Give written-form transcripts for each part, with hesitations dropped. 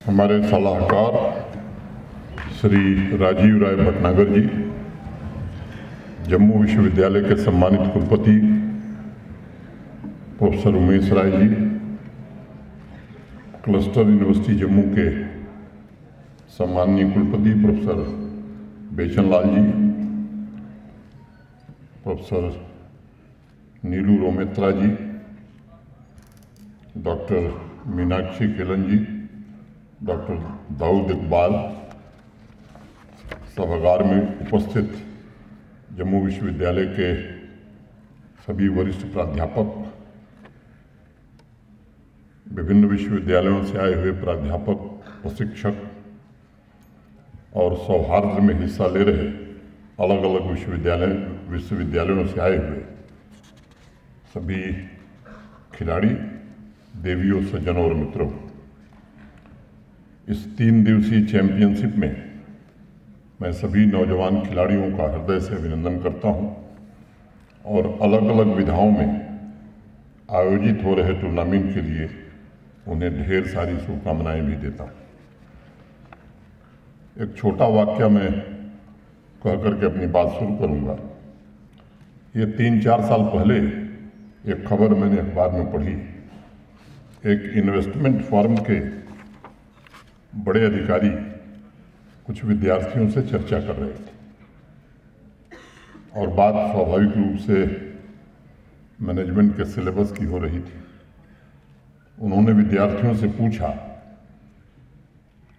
हमारे सलाहकार श्री राजीव राय भटनागर जी, जम्मू विश्वविद्यालय के सम्मानित कुलपति professor Umesh Rai ji, cluster university Jammu के सम्माननीय कुलपति प्रोफेसर बेचन लाल जी, प्रोफेसर नीलू रोमेत्रा जी, डॉक्टर मीनाक्षी केलन जी, डॉक्टर दाऊद इकबाल, सभागार में उपस्थित जम्मू विश्वविद्यालय के सभी वरिष्ठ प्राध्यापक, विभिन्न विश्वविद्यालयों से आए हुए प्राध्यापक, प्रशिक्षक और सौहार्द में हिस्सा ले रहे अलग अलग विश्वविद्यालयों से आए हुए सभी खिलाड़ी, देवियों, सज्जनों और मित्रों, इस 3 दिवसीय चैंपियनशिप में मैं सभी नौजवान खिलाड़ियों का हृदय से अभिनंदन करता हूं और अलग अलग विधाओं में आयोजित हो रहे टूर्नामेंट के लिए उन्हें ढेर सारी शुभकामनाएं भी देता हूं। एक छोटा वाक्य मैं कह करके अपनी बात शुरू करूंगा। ये 3-4 साल पहले एक खबर मैंने अखबार में पढ़ी। एक इन्वेस्टमेंट फर्म के बड़े अधिकारी कुछ विद्यार्थियों से चर्चा कर रहे थे और बात स्वाभाविक रूप से मैनेजमेंट के सिलेबस की हो रही थी। उन्होंने विद्यार्थियों से पूछा,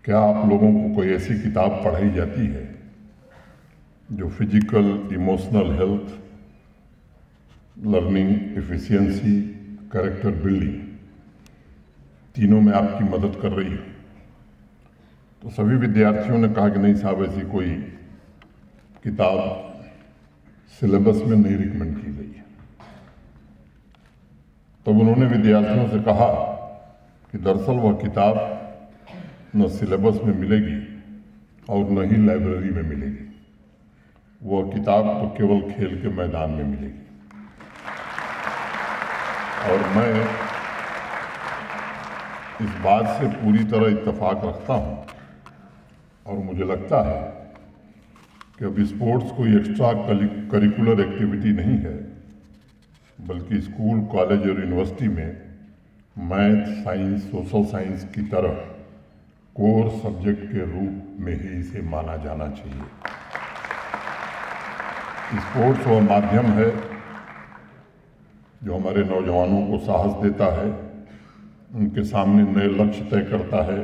क्या आप लोगों को कोई ऐसी किताब पढ़ाई जाती है जो physical, emotional health, learning, efficiency, character building तीनों में आपकी मदद कर रही है? तो सभी विद्यार्थियों ने कहा कि नहीं साहब, ऐसी कोई किताब सिलेबस में नहीं रिकमेंड की गई है। तब उन्होंने विद्यार्थियों से कहा कि दरअसल वह किताब न सिलेबस में मिलेगी और न ही लाइब्रेरी में मिलेगी। वह किताब तो केवल खेल के मैदान में मिलेगी। और मैं इस बात से पूरी तरह इत्तेफाक रखता हूं और मुझे लगता है कि अब स्पोर्ट्स कोई एक्स्ट्रा करिकुलर एक्टिविटी नहीं है, बल्कि स्कूल, कॉलेज और यूनिवर्सिटी में मैथ, साइंस, सोशल साइंस की तरह कोर सब्जेक्ट के रूप में ही इसे माना जाना चाहिए। स्पोर्ट्स वह माध्यम है जो हमारे नौजवानों को साहस देता है, उनके सामने नए लक्ष्य तय करता है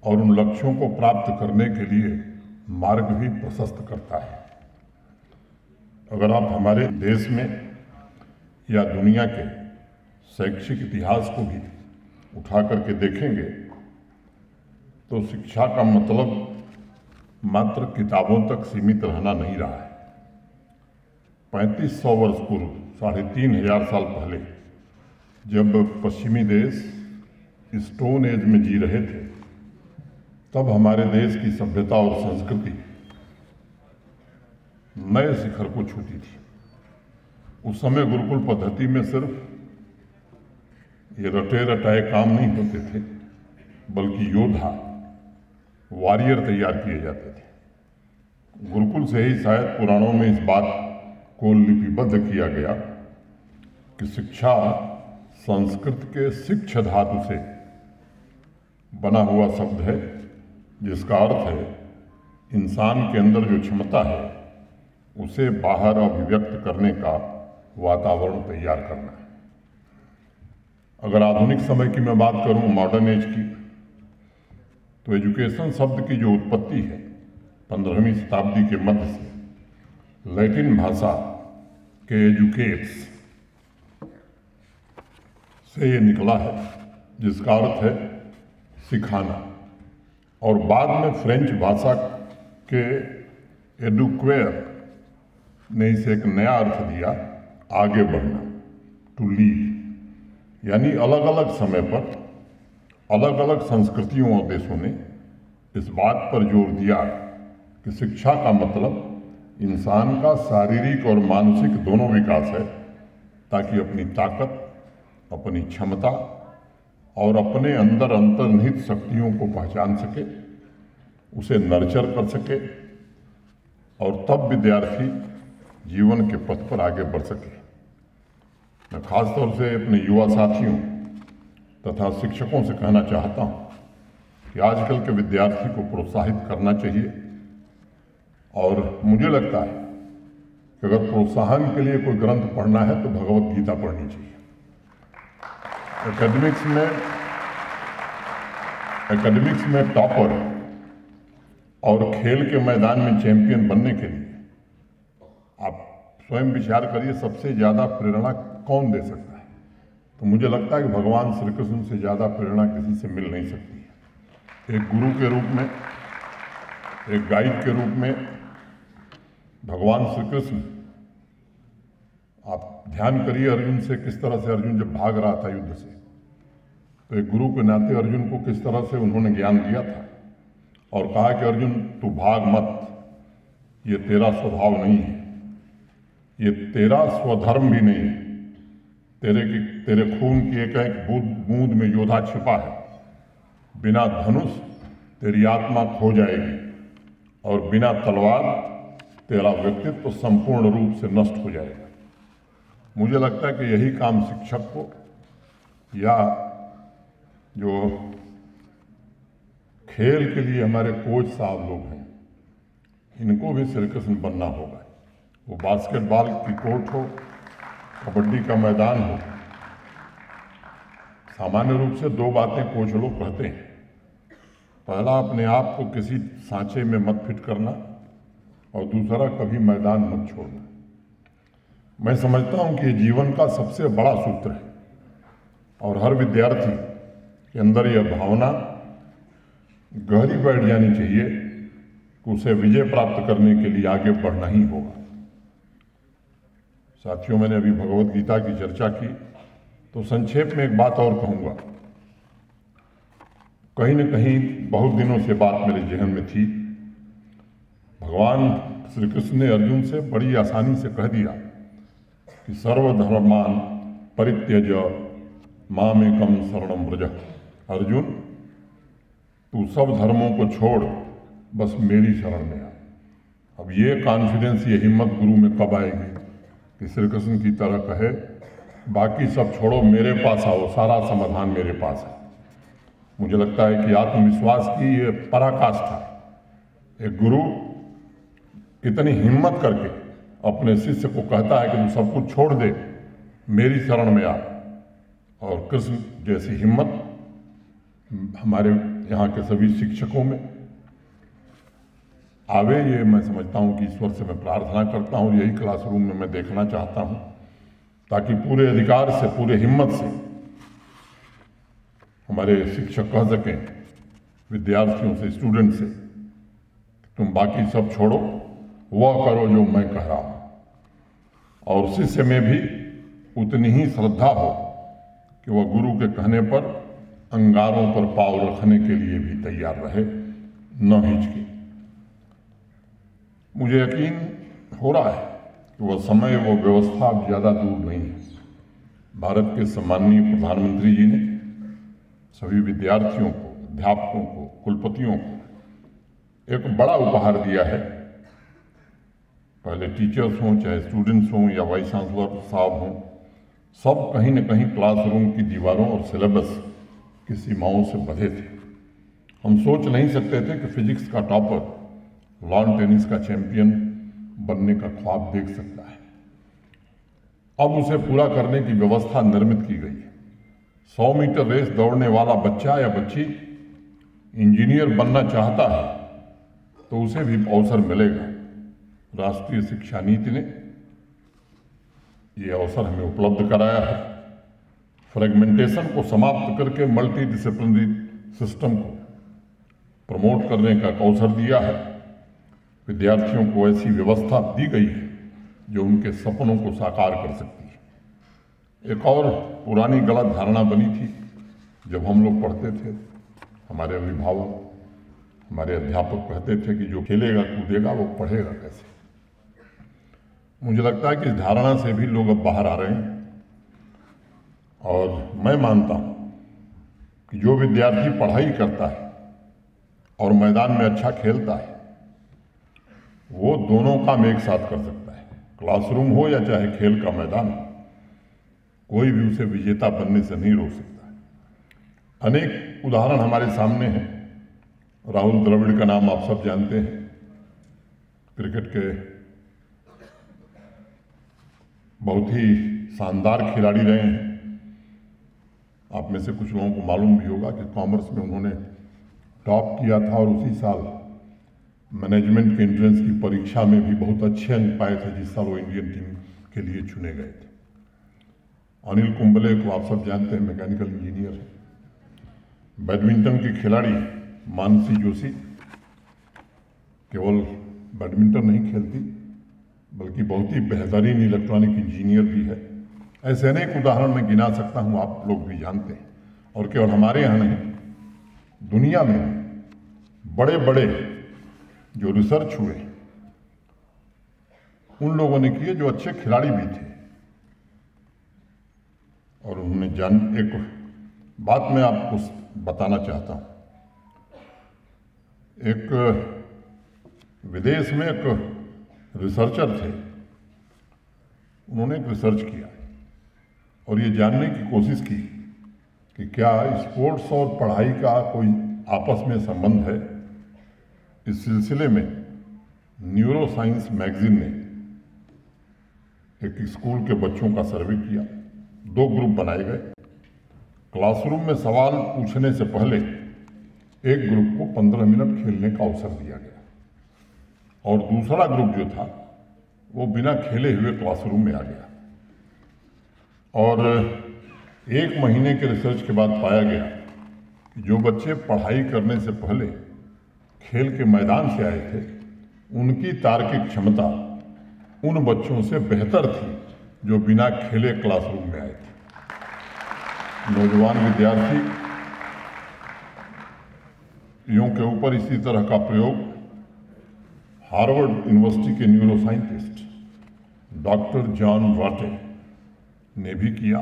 और उन लक्ष्यों को प्राप्त करने के लिए मार्ग भी प्रशस्त करता है। अगर आप हमारे देश में या दुनिया के शैक्षिक इतिहास को भी उठा करके देखेंगे तो शिक्षा का मतलब मात्र किताबों तक सीमित रहना नहीं रहा है। 3500 वर्ष पूर्व, 3500 साल पहले, जब पश्चिमी देश स्टोन एज में जी रहे थे, तब हमारे देश की सभ्यता और संस्कृति नए शिखर को छूती थी। उस समय गुरुकुल पद्धति में सिर्फ ये रटे रटाए काम नहीं होते थे, बल्कि योद्धा, वॉरियर तैयार किए जाते थे। गुरुकुल से ही शायद पुराणों में इस बात को लिपिबद्ध किया गया कि शिक्षा संस्कृत के शिक्ष धातु से बना हुआ शब्द है, जिसका अर्थ है इंसान के अंदर जो क्षमता है उसे बाहर अभिव्यक्त करने का वातावरण तैयार करना है। अगर आधुनिक समय की मैं बात करूं, मॉडर्न एज की, तो एजुकेशन शब्द की जो उत्पत्ति है 15वीं शताब्दी के मध्य से लैटिन भाषा के एजुकेट्स से ये निकला है, जिसका अर्थ है सिखाना, और बाद में फ्रेंच भाषा के एडुक्वेयर ने इसे एक नया अर्थ दिया, आगे बढ़ना, टू लीड। यानी अलग अलग समय पर अलग अलग संस्कृतियों और देशों ने इस बात पर जोर दिया कि शिक्षा का मतलब इंसान का शारीरिक और मानसिक दोनों विकास है, ताकि अपनी ताकत, अपनी क्षमता और अपने अंदर अंतर्निहित शक्तियों को पहचान सके, उसे नर्चर कर सके और तब विद्यार्थी जीवन के पथ पर आगे बढ़ सके। मैं खास तौर से अपने युवा साथियों तथा शिक्षकों से कहना चाहता हूं कि आजकल के विद्यार्थी को प्रोत्साहित करना चाहिए और मुझे लगता है कि अगर प्रोत्साहन के लिए कोई ग्रंथ पढ़ना है तो भगवत गीता पढ़नी चाहिए। एकेडमिक्स में टॉपर और खेल के मैदान में चैंपियन बनने के लिए आप स्वयं विचार करिए, सबसे ज़्यादा प्रेरणा कौन दे सकता है? तो मुझे लगता है कि भगवान श्री कृष्ण से ज़्यादा प्रेरणा किसी से मिल नहीं सकती है। एक गुरु के रूप में, एक गाइड के रूप में भगवान श्री कृष्ण, आप ध्यान करिए अर्जुन से किस तरह से अर्जुन जब भाग रहा था युद्ध से, तो एक गुरु के नाते अर्जुन को किस तरह से उन्होंने ज्ञान दिया था और कहा कि अर्जुन तू भाग मत, ये तेरा स्वभाव नहीं है, ये तेरा स्वधर्म भी नहीं है, तेरे खून की एक एक बूंद में योद्धा छिपा है, बिना धनुष तेरी आत्मा खो जाएगी और बिना तलवार तेरा व्यक्तित्व संपूर्ण रूप से नष्ट हो जाएगा। मुझे लगता है कि यही काम शिक्षक को या जो खेल के लिए हमारे कोच साहब लोग हैं, इनको भी श्री कृष्ण बनना होगा। वो बास्केटबॉल की कोर्ट हो, कबड्डी का मैदान हो, सामान्य रूप से दो बातें कोच लोग कहते हैं। पहला, अपने आप को किसी सांचे में मत फिट करना और दूसरा, कभी मैदान मत छोड़ना। मैं समझता हूं कि ये जीवन का सबसे बड़ा सूत्र है और हर विद्यार्थी के अंदर यह भावना गहरी बैठ जानी चाहिए कि उसे विजय प्राप्त करने के लिए आगे बढ़ना ही होगा। साथियों, मैंने अभी भगवत गीता की चर्चा की, तो संक्षेप में एक बात और कहूंगा। कहीं न कहीं बहुत दिनों से बात मेरे जहन में थी। भगवान श्री कृष्ण ने अर्जुन से बड़ी आसानी से कह दिया कि सर्वधर्मान परित्यज मामेकम शरणं व्रज। अर्जुन, तू सब धर्मों को छोड़, बस मेरी शरण में आ। अब ये कॉन्फिडेंस, ये हिम्मत गुरु में कब आएगी कि श्री कृष्ण की तरह कहे, बाकी सब छोड़ो, मेरे पास आओ, सारा समाधान मेरे पास है। मुझे लगता है कि आत्मविश्वास की ये पराकाष्ठा है। एक गुरु कितनी हिम्मत करके अपने शिष्य को कहता है कि तू सब कुछ छोड़ दे, मेरी शरण में आ। और कृष्ण जैसी हिम्मत हमारे यहाँ के सभी शिक्षकों में आवे, ये मैं समझता हूँ कि ईश्वर से मैं प्रार्थना करता हूँ। यही क्लासरूम में मैं देखना चाहता हूँ, ताकि पूरे अधिकार से, पूरे हिम्मत से हमारे शिक्षक कह सकें विद्यार्थियों से, स्टूडेंट से, तुम बाकी सब छोड़ो, वह करो जो मैं कह रहा हूँ। और शिष्य में भी उतनी ही श्रद्धा हो कि वह गुरु के कहने पर अंगारों पर पाँव रखने के लिए भी तैयार रहे, न हिचके। मुझे यकीन हो रहा है कि वह समय, वो व्यवस्था अब ज़्यादा दूर नहीं है। भारत के सम्माननीय प्रधानमंत्री जी ने सभी विद्यार्थियों को, अध्यापकों को, कुलपतियों को एक बड़ा उपहार दिया है। पहले टीचर्स हों, चाहे स्टूडेंट्स हों या वाइस चांसलर साहब हों, सब कहीं न कहीं क्लासरूम की दीवारों और सिलेबस की सीमाओं से बंधे थे। हम सोच नहीं सकते थे कि फिजिक्स का टॉपर लॉन टेनिस का चैंपियन बनने का ख्वाब देख सकता है। अब उसे पूरा करने की व्यवस्था निर्मित की गई है। 100 मीटर रेस दौड़ने वाला बच्चा या बच्ची इंजीनियर बनना चाहता है तो उसे भी अवसर मिलेगा। राष्ट्रीय शिक्षा नीति ने ये अवसर हमें उपलब्ध कराया है। फ्रेगमेंटेशन को समाप्त करके मल्टी डिसिप्लिनरी सिस्टम को प्रमोट करने का अवसर दिया है। विद्यार्थियों को ऐसी व्यवस्था दी गई है जो उनके सपनों को साकार कर सकती है। एक और पुरानी गलत धारणा बनी थी जब हम लोग पढ़ते थे, हमारे अभिभावक, हमारे अध्यापक कहते थे कि जो खेलेगा कूदेगा वो पढ़ेगा कैसे। मुझे लगता है कि इस धारणा से भी लोग अब बाहर आ रहे हैं और मैं मानता हूँ कि जो विद्यार्थी पढ़ाई करता है और मैदान में अच्छा खेलता है वो दोनों काम एक साथ कर सकता है। क्लासरूम हो या चाहे खेल का मैदान हो, कोई भी उसे विजेता बनने से नहीं रोक सकता। अनेक उदाहरण हमारे सामने हैं। राहुल द्रविड़ का नाम आप सब जानते हैं, क्रिकेट के बहुत ही शानदार खिलाड़ी रहे हैं। आप में से कुछ लोगों को मालूम भी होगा कि कॉमर्स में उन्होंने टॉप किया था और उसी साल मैनेजमेंट के एंट्रेंस की परीक्षा में भी बहुत अच्छे अंक पाए थे, जिस साल वो इंडियन टीम के लिए चुने गए थे। अनिल कुंबले को आप सब जानते हैं, मैकेनिकल इंजीनियर है। बैडमिंटन की खिलाड़ी मानसी जोशी केवल बैडमिंटन नहीं खेलती बल्कि बहुत ही बेहतरीन इलेक्ट्रॉनिक इंजीनियर भी है। ऐसे अनेक उदाहरण मैं गिना सकता हूँ, आप लोग भी जानते हैं। और केवल हमारे यहाँ नहीं, दुनिया में बड़े बड़े जो रिसर्च हुए उन लोगों ने किए जो अच्छे खिलाड़ी भी थे। और उन्होंने एक बात मैं आपको बताना चाहता हूँ। एक विदेश में एक रिसर्चर थे, उन्होंने एक रिसर्च किया और ये जानने की कोशिश की कि क्या स्पोर्ट्स और पढ़ाई का कोई आपस में संबंध है। इस सिलसिले में न्यूरो साइंस मैगजीन ने एक स्कूल के बच्चों का सर्वे किया। 2 ग्रुप बनाए गए। क्लासरूम में सवाल पूछने से पहले एक ग्रुप को 15 मिनट खेलने का अवसर दिया गया और दूसरा ग्रुप जो था वो बिना खेले हुए क्लासरूम में आ गया। और 1 महीने के रिसर्च के बाद पाया गया कि जो बच्चे पढ़ाई करने से पहले खेल के मैदान से आए थे उनकी तार्किक क्षमता उन बच्चों से बेहतर थी जो बिना खेले क्लासरूम में आए थे। नौजवान विद्यार्थी यों के ऊपर इसी तरह का प्रयोग हार्वर्ड यूनिवर्सिटी के न्यूरो साइंटिस्ट डॉक्टर जॉन वाटे ने भी किया।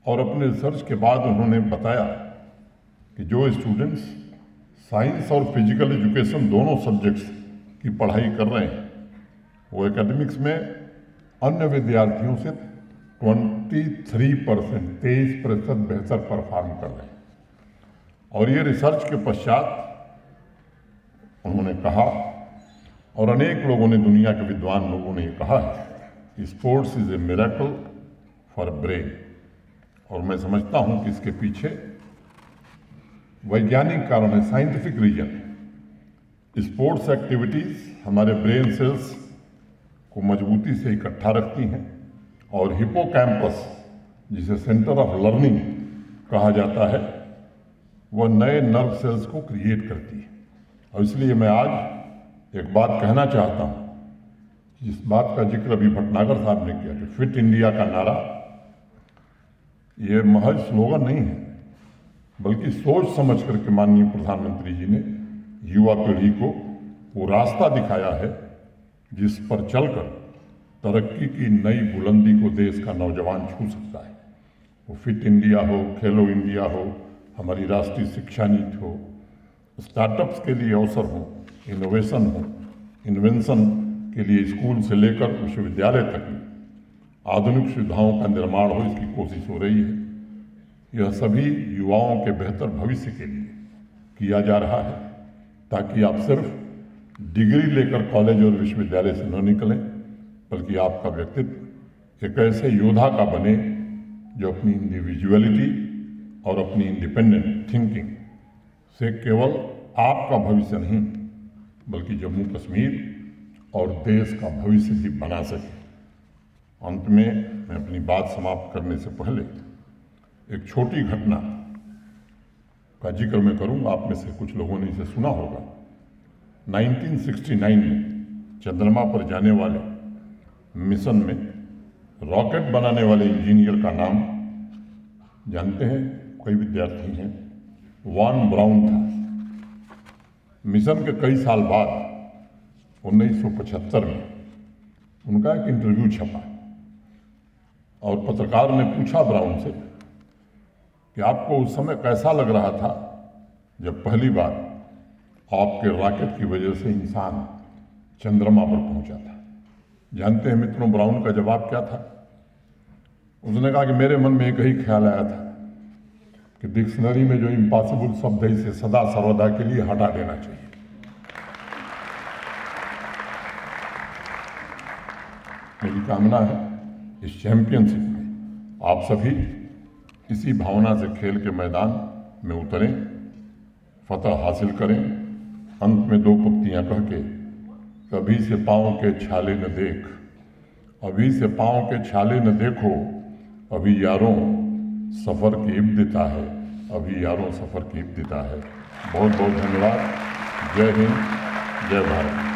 और अपने रिसर्च के बाद उन्होंने बताया कि जो स्टूडेंट्स साइंस और फिजिकल एजुकेशन दोनों सब्जेक्ट्स की पढ़ाई कर रहे हैं वो एकेडमिक्स में अन्य विद्यार्थियों से 23% बेहतर परफॉर्म कर रहे हैं। और ये रिसर्च के पश्चात उन्होंने कहा और अनेक लोगों ने, दुनिया के विद्वान लोगों ने ये कहा है कि sports is a miracle for brain. और मैं समझता हूँ कि इसके पीछे वैज्ञानिक कारण है, साइंटिफिक रीजन है। स्पोर्ट्स एक्टिविटीज हमारे ब्रेन सेल्स को मजबूती से इकट्ठा रखती हैं और हिपोकैम्पस, जिसे सेंटर ऑफ लर्निंग कहा जाता है, वह नए नर्व सेल्स को क्रिएट करती है। और इसलिए मैं आज एक बात कहना चाहता हूँ, जिस बात का जिक्र अभी भटनागर साहब ने किया कि फिट इंडिया का नारा ये महज स्लोगन नहीं है बल्कि सोच समझ करके माननीय प्रधानमंत्री जी ने युवा पीढ़ी को वो रास्ता दिखाया है जिस पर चलकर तरक्की की नई बुलंदी को देश का नौजवान छू सकता है। वो फिट इंडिया हो, खेलो इंडिया हो, हमारी राष्ट्रीय शिक्षा नीति हो, स्टार्टअप्स के लिए अवसर हो, इनोवेशन हो, इन्वेंशन के लिए स्कूल से लेकर विश्वविद्यालय तक में आधुनिक सुविधाओं का निर्माण हो, इसकी कोशिश हो रही है। यह सभी युवाओं के बेहतर भविष्य के लिए किया जा रहा है ताकि आप सिर्फ डिग्री लेकर कॉलेज और विश्वविद्यालय से न निकलें बल्कि आपका व्यक्तित्व एक ऐसे योद्धा का बने जो अपनी इंडिविजुअलिटी और अपनी इंडिपेंडेंट थिंकिंग से केवल आपका भविष्य नहीं बल्कि जम्मू कश्मीर और देश का भविष्य भी बना सके। अंत में मैं अपनी बात समाप्त करने से पहले एक छोटी घटना का जिक्र मैं करूंगा। आप में से कुछ लोगों ने इसे सुना होगा। 1969 में चंद्रमा पर जाने वाले मिशन में रॉकेट बनाने वाले इंजीनियर का नाम जानते हैं? कई विद्यार्थी हैं। वॉन ब्राउन था। मिशन के कई साल बाद 1975 में उनका एक इंटरव्यू छपा और पत्रकार ने पूछा ब्राउन से कि आपको उस समय कैसा लग रहा था जब पहली बार आपके रॉकेट की वजह से इंसान चंद्रमा पर पहुंचा था। जानते हैं मित्रों, ब्राउन का जवाब क्या था? उसने कहा कि मेरे मन में एक ही ख्याल आया था कि डिक्शनरी में जो इम्पॉसिबल शब्द है इसे सदा सर्वदा के लिए हटा देना चाहिए। मेरी कामना है इस चैंपियनशिप में आप सभी इसी भावना से खेल के मैदान में उतरें, फतह हासिल करें। अंत में दो पंक्तियां कह के, कभी से पांव के छाले न देख, अभी से पांव के छाले न देखो, अभी यारों सफर की इब्तिदा है, अभी यारों सफर की इब्तिदा है। बहुत बहुत धन्यवाद। जय हिंद, जय भारत।